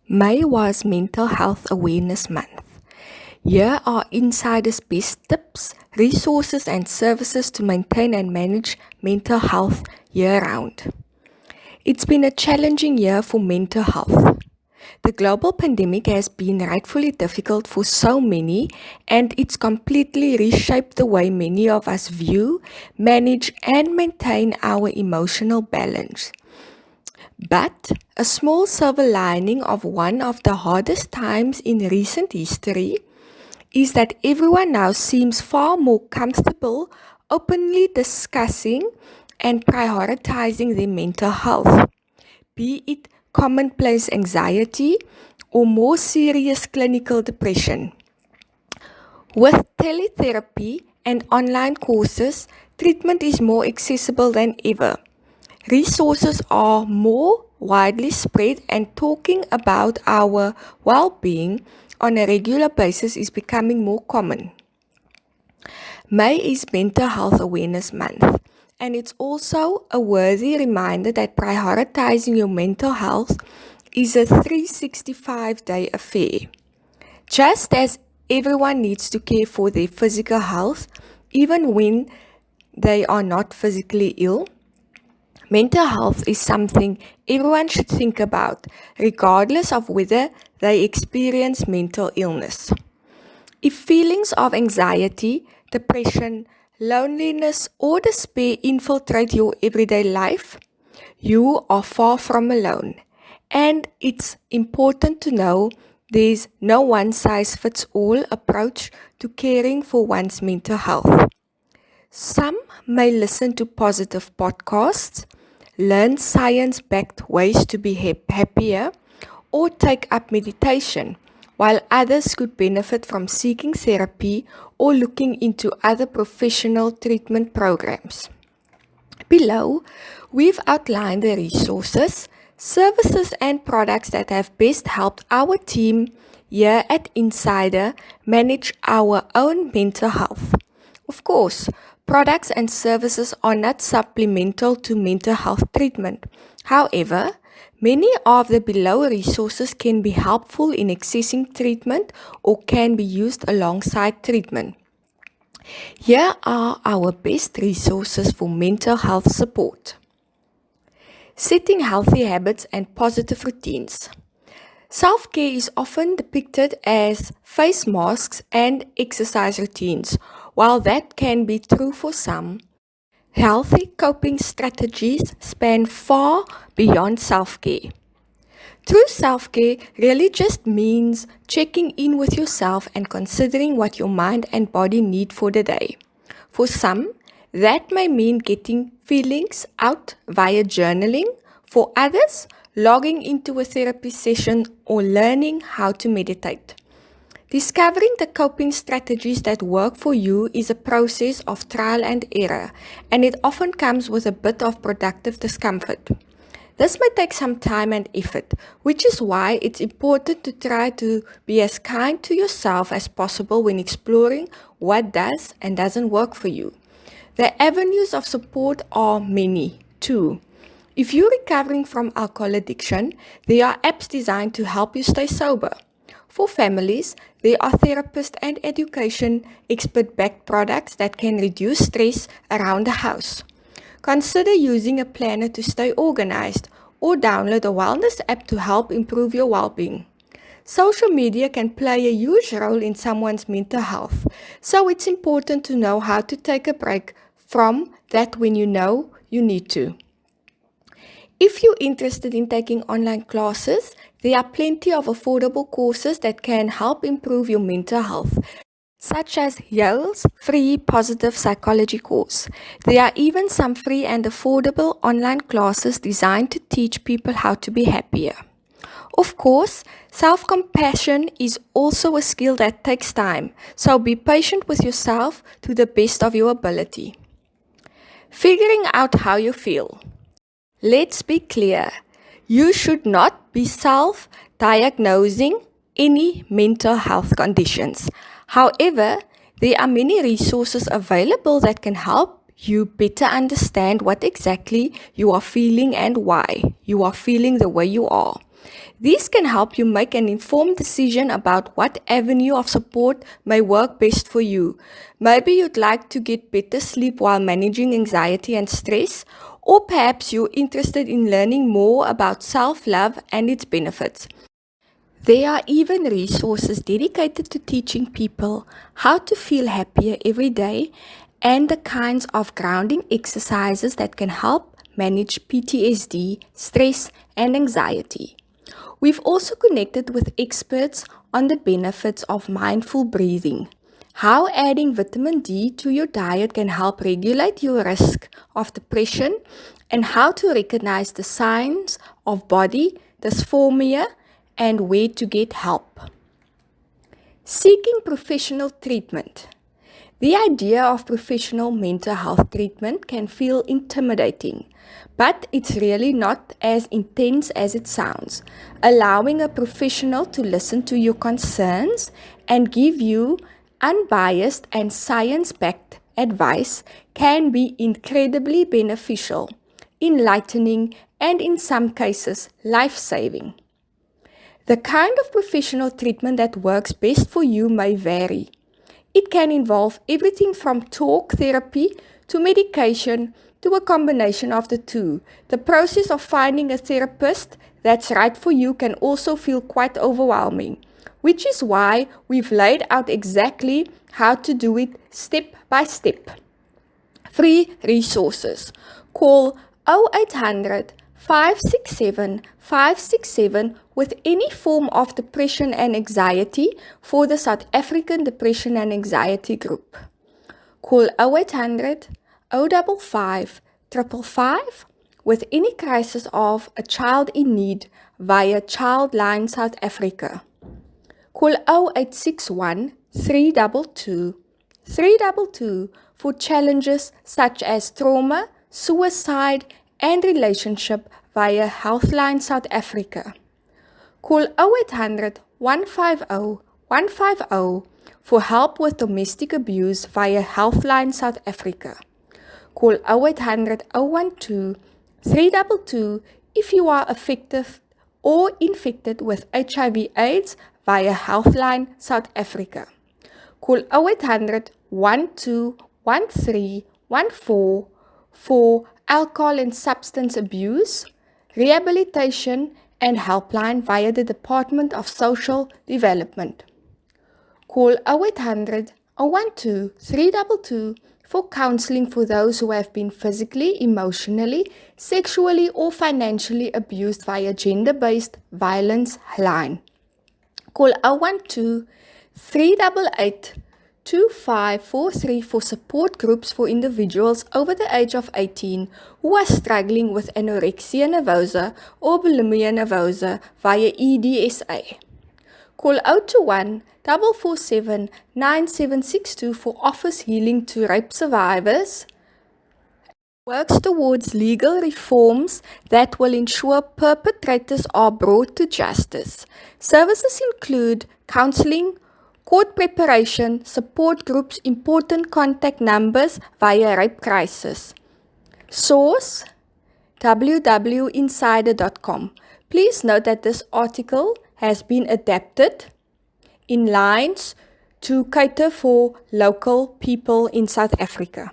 May was Mental Health Awareness Month. Here are insiders' best tips, resources, and services to maintain and manage mental health year round. It's been a challenging year for mental health. The global pandemic has been rightfully difficult for so many, and it's completely reshaped the way many of us view, manage, and maintain our emotional balance. But a small silver lining of one of the hardest times in recent history is that everyone now seems far more comfortable openly discussing and prioritizing their mental health, be it commonplace anxiety or more serious clinical depression. With teletherapy and online courses, treatment is more accessible than ever. Resources are more widely spread, and talking about our well-being on a regular basis is becoming more common. May is Mental Health Awareness Month, and it's also a worthy reminder that prioritizing your mental health is a 365-day affair. Just as everyone needs to care for their physical health, even when they are not physically ill, mental health is something everyone should think about, regardless of whether they experience mental illness. If feelings of anxiety, depression, loneliness, or despair infiltrate your everyday life, you are far from alone. And it's important to know there's no one size fits all approach to caring for one's mental health. Some may listen to positive podcasts, learn science backed ways to be happier, or take up meditation, while others could benefit from seeking therapy or looking into other professional treatment programs. Below, we've outlined the resources, services, and products that have best helped our team here at Insider manage our own mental health. Of course, products and services are not supplemental to mental health treatment. However, many of the below resources can be helpful in accessing treatment or can be used alongside treatment. Here are our best resources for mental health support. Setting healthy habits and positive routines. Self-care is often depicted as face masks and exercise routines. While that can be true for some, healthy coping strategies span far beyond self-care. True self-care really just means checking in with yourself and considering what your mind and body need for the day. For some, that may mean getting feelings out via journaling. For others, logging into a therapy session or learning how to meditate. Discovering the coping strategies that work for you is a process of trial and error, and it often comes with a bit of productive discomfort. This may take some time and effort, which is why it's important to try to be as kind to yourself as possible when exploring what does and doesn't work for you. The avenues of support are many, too. If you're recovering from alcohol addiction, there are apps designed to help you stay sober. For families, there are therapist and education expert-backed products that can reduce stress around the house. Consider using a planner to stay organized or download a wellness app to help improve your well-being. Social media can play a huge role in someone's mental health, so it's important to know how to take a break from that when you know you need to. If you're interested in taking online classes, there are plenty of affordable courses that can help improve your mental health, such as Yale's free positive psychology course. There are even some free and affordable online classes designed to teach people how to be happier. Of course, self-compassion is also a skill that takes time, so be patient with yourself to the best of your ability. Figuring out how you feel. Let's be clear, you should not be self-diagnosing any mental health conditions. However, there are many resources available that can help you better understand what exactly you are feeling and why you are feeling the way you are. These can help you make an informed decision about what avenue of support may work best for you. Maybe you'd like to get better sleep while managing anxiety and stress, or perhaps you're interested in learning more about self-love and its benefits. There are even resources dedicated to teaching people how to feel happier every day and the kinds of grounding exercises that can help manage PTSD, stress, and anxiety. We've also connected with experts on the benefits of mindful breathing, how adding vitamin D to your diet can help regulate your risk of depression, and how to recognize the signs of body dysmorphia and where to get help. Seeking professional treatment. The idea of professional mental health treatment can feel intimidating, but it's really not as intense as it sounds. Allowing a professional to listen to your concerns and give you unbiased and science-backed advice can be incredibly beneficial, enlightening, and in some cases, life-saving. The kind of professional treatment that works best for you may vary. It can involve everything from talk therapy to medication to a combination of the two. The process of finding a therapist that's right for you can also feel quite overwhelming, which is why we've laid out exactly how to do it step by step. Free resources. Call 0800 567 567 with any form of depression and anxiety for the South African Depression and Anxiety Group. Call 0800 055 555 with any crisis of a child in need via Childline South Africa. Call 0861 322 322 for challenges such as trauma, suicide, and relationship via Healthline South Africa. Call 0800 150 150 for help with domestic abuse via Healthline South Africa. Call 0800 012 322 if you are affected or infected with HIV/AIDS via Healthline South Africa. Call 0800 12 13 14 for alcohol and substance abuse, rehabilitation, and helpline via the Department of Social Development. Call 0800 012 322 for counseling for those who have been physically, emotionally, sexually, or financially abused via gender-based violence line. Call 012 388 2543 for support groups for individuals over the age of 18 who are struggling with anorexia nervosa or bulimia nervosa via EDSA. Call 021 447 9762 for Office Healing to Rape Survivors. Works towards legal reforms that will ensure perpetrators are brought to justice. Services include counseling, court preparation, support groups, important contact numbers via rape crisis. Source www.insider.com. Please note that this article has been adapted in lines to cater for local people in South Africa.